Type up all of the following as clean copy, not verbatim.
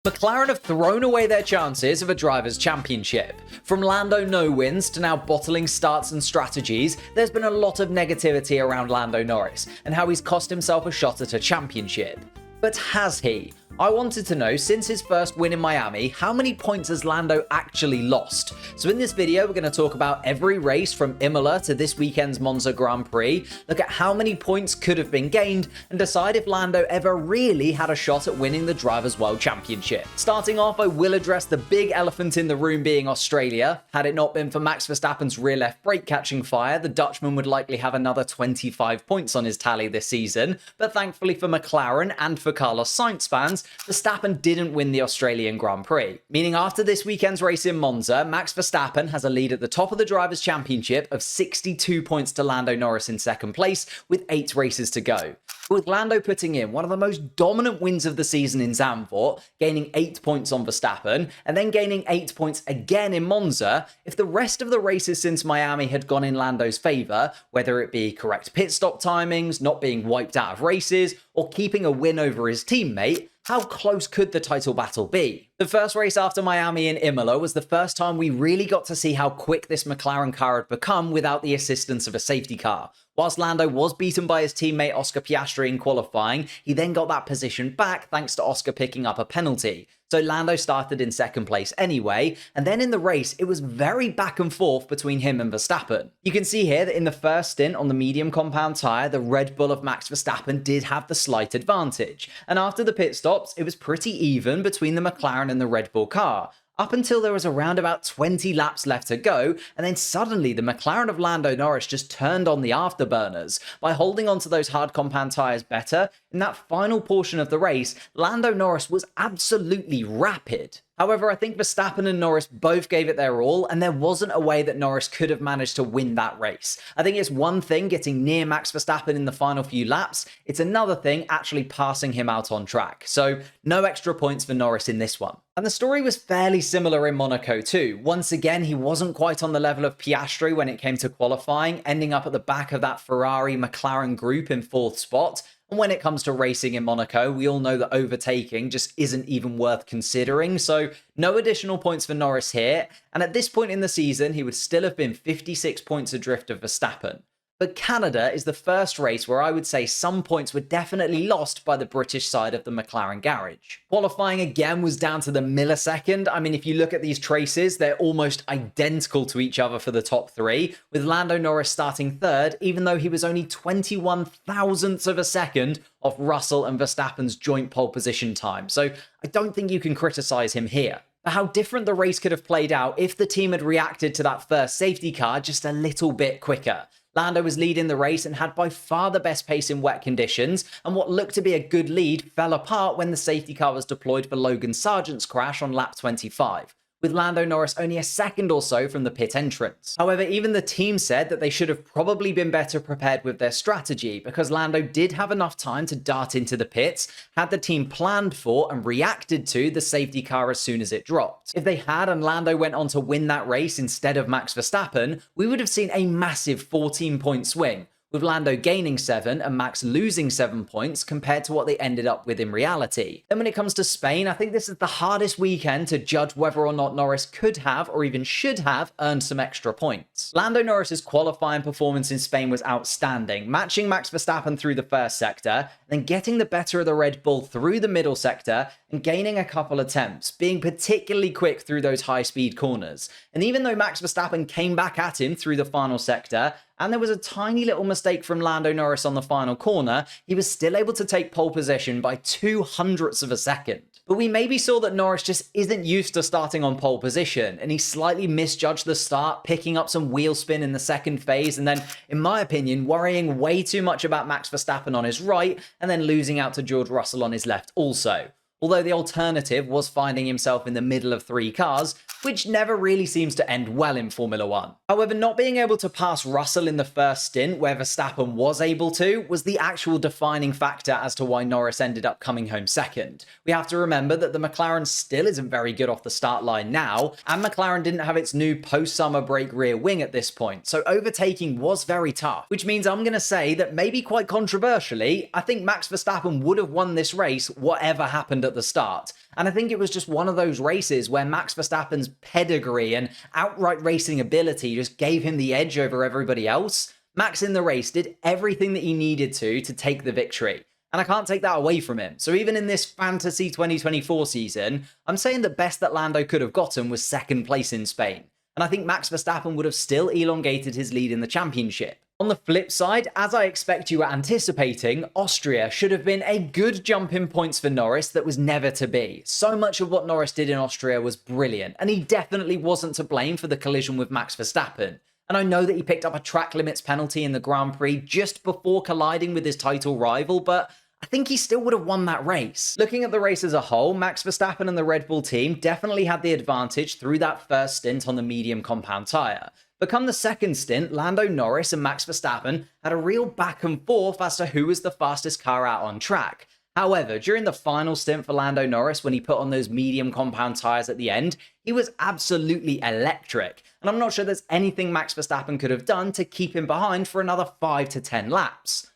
McLaren have thrown away their chances of a driver's championship. From Lando no wins to now bottling starts and strategies, there's been a lot of negativity around Lando Norris and how he's cost himself a shot at a championship. But has he? I wanted to know, since his first win in Miami, how many points has Lando actually lost? So in this video, we're going to talk about every race from Imola to this weekend's Monza Grand Prix, look at how many points could have been gained, and decide if Lando ever really had a shot at winning the Drivers' World Championship. Starting off, I will address the big elephant in the room being Australia. Had it not been for Max Verstappen's rear left brake catching fire, the Dutchman would likely have another 25 points on his tally this season, but thankfully for McLaren and for Carlos Sainz fans, Verstappen didn't win the Australian Grand Prix, meaning after this weekend's race in Monza, Max Verstappen has a lead at the top of the Drivers' Championship of 62 points to Lando Norris in second place, with 8 races to go. With Lando putting in one of the most dominant wins of the season in Zandvoort, gaining 8 points on Verstappen, and then gaining 8 points again in Monza, if the rest of the races since Miami had gone in Lando's favour, whether it be correct pit stop timings, not being wiped out of races, or keeping a win over his teammate, how close could the title battle be? The first race after Miami in Imola was the first time we really got to see how quick this McLaren car had become without the assistance of a safety car. Whilst Lando was beaten by his teammate Oscar Piastri in qualifying, he then got that position back thanks to Oscar picking up a penalty. So Lando started in second place anyway, and then in the race, it was very back and forth between him and Verstappen. You can see here that in the first stint on the medium compound tyre, the Red Bull of Max Verstappen did have the slight advantage. And after the pit stops, it was pretty even between the McLaren and the Red Bull car, up until there was around about 20 laps left to go, and then suddenly the McLaren of Lando Norris just turned on the afterburners. By holding onto those hard compound tyres better, in that final portion of the race, Lando Norris was absolutely rapid. However, I think Verstappen and Norris both gave it their all, and there wasn't a way that Norris could have managed to win that race. I think it's one thing getting near Max Verstappen in the final few laps, it's another thing actually passing him out on track. So no extra points for Norris in this one. And the story was fairly similar in Monaco too. Once again, he wasn't quite on the level of Piastri when it came to qualifying, ending up at the back of that Ferrari-McLaren group in 4th spot. And when it comes to racing in Monaco, we all know that overtaking just isn't even worth considering, so no additional points for Norris here, and at this point in the season, he would still have been 56 points adrift of Verstappen. But Canada is the first race where I would say some points were definitely lost by the British side of the McLaren garage. Qualifying again was down to the millisecond. I mean, if you look at these traces, they're almost identical to each other for the top 3, with Lando Norris starting 3rd, even though he was only 21 thousandths of a second off Russell and Verstappen's joint pole position time. So I don't think you can criticise him here. But how different the race could have played out if the team had reacted to that first safety car just a little bit quicker. Lando was leading the race and had by far the best pace in wet conditions, and what looked to be a good lead fell apart when the safety car was deployed for Logan Sargent's crash on lap 25. With Lando Norris only a second or so from the pit entrance. However, even the team said that they should have probably been better prepared with their strategy, because Lando did have enough time to dart into the pits, had the team planned for and reacted to the safety car as soon as it dropped. If they had and Lando went on to win that race instead of Max Verstappen, we would have seen a massive 14-point swing, with Lando gaining 7 and Max losing 7 points compared to what they ended up with in reality. Then when it comes to Spain, I think this is the hardest weekend to judge whether or not Norris could have, or even should have, earned some extra points. Lando Norris's qualifying performance in Spain was outstanding, matching Max Verstappen through the first sector, then getting the better of the Red Bull through the middle sector, and gaining a couple attempts, being particularly quick through those high-speed corners. And even though Max Verstappen came back at him through the final sector, and there was a tiny little mistake from Lando Norris on the final corner, he was still able to take pole position by 0.02 of a second. But we maybe saw that Norris just isn't used to starting on pole position, and he slightly misjudged the start, picking up some wheel spin in the second phase, and then, in my opinion, worrying way too much about Max Verstappen on his right, and then losing out to George Russell on his left also. Although the alternative was finding himself in the middle of 3 cars, which never really seems to end well in Formula 1. However, not being able to pass Russell in the first stint where Verstappen was able to was the actual defining factor as to why Norris ended up coming home second. We have to remember that the McLaren still isn't very good off the start line now, and McLaren didn't have its new post-summer brake rear wing at this point, so overtaking was very tough, which means I'm going to say that maybe quite controversially, I think Max Verstappen would have won this race whatever happened at the start. And I think it was just one of those races where Max Verstappen's pedigree and outright racing ability just gave him the edge over everybody else. Max in the race did everything that he needed to take the victory. And I can't take that away from him. So even in this fantasy 2024 season, I'm saying the best that Lando could have gotten was second place in Spain. And I think Max Verstappen would have still elongated his lead in the championship. On the flip side, as I expect you were anticipating, Austria should have been a good jump in points for Norris that was never to be. So much of what Norris did in Austria was brilliant, and he definitely wasn't to blame for the collision with Max Verstappen. And I know that he picked up a track limits penalty in the Grand Prix just before colliding with his title rival, but I think he still would have won that race. Looking at the race as a whole, Max Verstappen and the Red Bull team definitely had the advantage through that first stint on the medium compound tyre. But come the second stint, Lando Norris and Max Verstappen had a real back and forth as to who was the fastest car out on track. However, during the final stint for Lando Norris, when he put on those medium compound tyres at the end, he was absolutely electric. And I'm not sure there's anything Max Verstappen could have done to keep him behind for another 5 to 10 laps.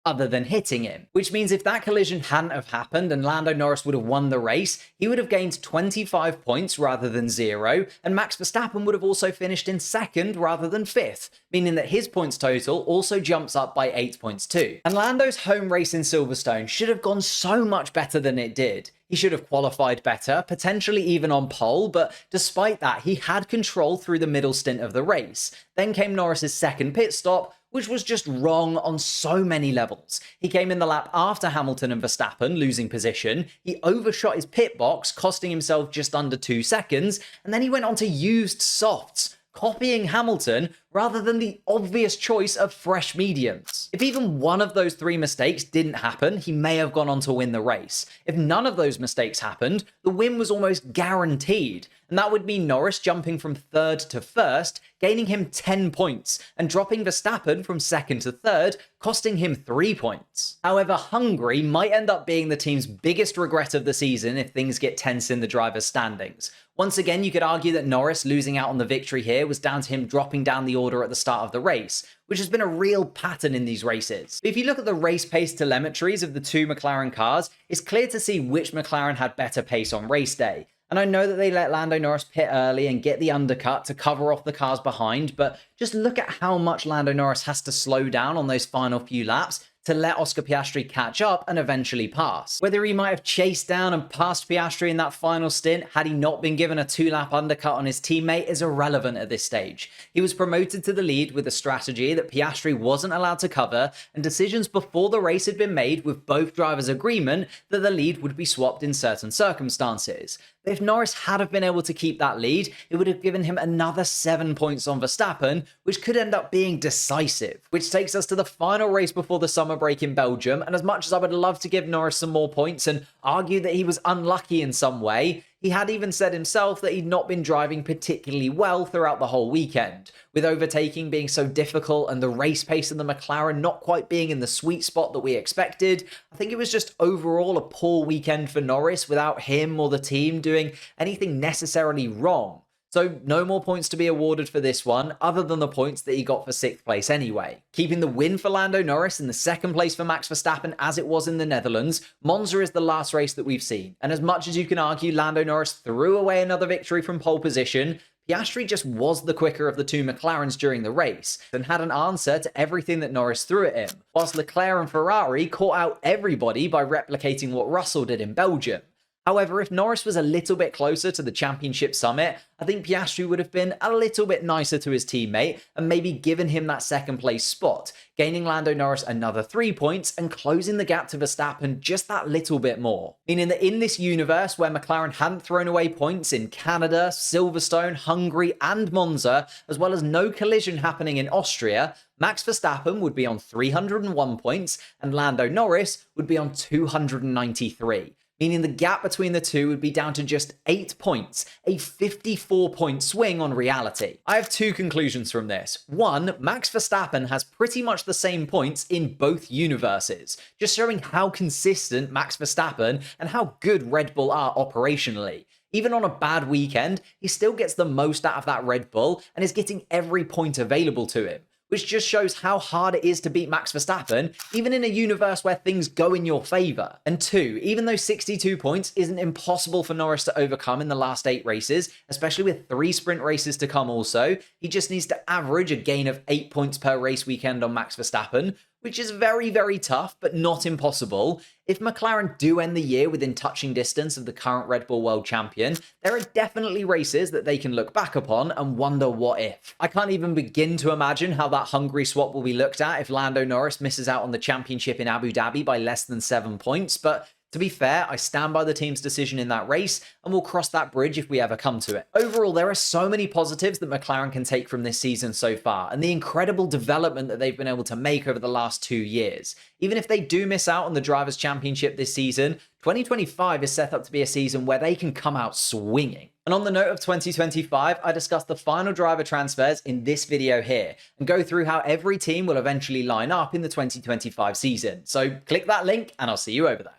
Other than hitting him. Which means if that collision hadn't have happened and Lando Norris would have won the race, he would have gained 25 points rather than 0, and Max Verstappen would have also finished in second rather than 5th, meaning that his points total also jumps up by 8 points too. And Lando's home race in Silverstone should have gone so much better than it did. He should have qualified better, potentially even on pole, but despite that, he had control through the middle stint of the race. Then came Norris's second pit stop, which was just wrong on so many levels. He came in the lap after Hamilton and Verstappen, losing position. He overshot his pit box, costing himself just under 2 seconds, and then he went on to used softs, copying Hamilton rather than the obvious choice of fresh mediums. If even one of those 3 mistakes didn't happen, he may have gone on to win the race. If none of those mistakes happened, the win was almost guaranteed. And that would mean Norris jumping from 3rd to 1st, gaining him 10 points, and dropping Verstappen from 2nd to 3rd, costing him 3 points. However, Hungary might end up being the team's biggest regret of the season if things get tense in the drivers' standings. Once again, you could argue that Norris losing out on the victory here was down to him dropping down the order at the start of the race, which has been a real pattern in these races. But if you look at the race pace telemetries of the 2 McLaren cars, it's clear to see which McLaren had better pace on race day. And I know that they let Lando Norris pit early and get the undercut to cover off the cars behind, but just look at how much Lando Norris has to slow down on those final few laps to let Oscar Piastri catch up and eventually pass. Whether he might have chased down and passed Piastri in that final stint had he not been given a 2-lap undercut on his teammate is irrelevant at this stage. He was promoted to the lead with a strategy that Piastri wasn't allowed to cover, and decisions before the race had been made with both drivers' agreement that the lead would be swapped in certain circumstances. But if Norris had have been able to keep that lead, it would have given him another 7 points on Verstappen, which could end up being decisive. Which takes us to the final race before the summer break in Belgium, and as much as I would love to give Norris some more points and argue that he was unlucky in some way, he had even said himself that he'd not been driving particularly well throughout the whole weekend, with overtaking being so difficult and the race pace of the McLaren not quite being in the sweet spot that we expected. I think it was just overall a poor weekend for Norris without him or the team doing anything necessarily wrong. So no more points to be awarded for this one, other than the points that he got for 6th place anyway. Keeping the win for Lando Norris and the 2nd place for Max Verstappen as it was in the Netherlands, Monza is the last race that we've seen. And as much as you can argue Lando Norris threw away another victory from pole position, Piastri just was the quicker of the 2 McLarens during the race and had an answer to everything that Norris threw at him, whilst Leclerc and Ferrari caught out everybody by replicating what Russell did in Belgium. However, if Norris was a little bit closer to the championship summit, I think Piastri would have been a little bit nicer to his teammate and maybe given him that 2nd place spot, gaining Lando Norris another 3 points and closing the gap to Verstappen just that little bit more. Meaning that in this universe where McLaren hadn't thrown away points in Canada, Silverstone, Hungary and Monza, as well as no collision happening in Austria, Max Verstappen would be on 301 points and Lando Norris would be on 293. Meaning the gap between the two would be down to just 8 points, a 54-point swing on reality. I have 2 conclusions from this. One, Max Verstappen has pretty much the same points in both universes, just showing how consistent Max Verstappen and how good Red Bull are operationally. Even on a bad weekend, he still gets the most out of that Red Bull and is getting every point available to him. which just shows how hard it is to beat Max Verstappen, even in a universe where things go in your favour. And 2, even though 62 points isn't impossible for Norris to overcome in the last 8 races, especially with 3 sprint races to come also, he just needs to average a gain of 8 points per race weekend on Max Verstappen, which is very, very tough, but not impossible. If McLaren do end the year within touching distance of the current Red Bull World Champion, there are definitely races that they can look back upon and wonder what if. I can't even begin to imagine how that Hungary swap will be looked at if Lando Norris misses out on the championship in Abu Dhabi by less than 7 points, but to be fair, I stand by the team's decision in that race, and we'll cross that bridge if we ever come to it. Overall, there are so many positives that McLaren can take from this season so far, and the incredible development that they've been able to make over the last 2 years. Even if they do miss out on the Drivers' Championship this season, 2025 is set up to be a season where they can come out swinging. And on the note of 2025, I discussed the final driver transfers in this video here, and go through how every team will eventually line up in the 2025 season. So click that link, and I'll see you over there.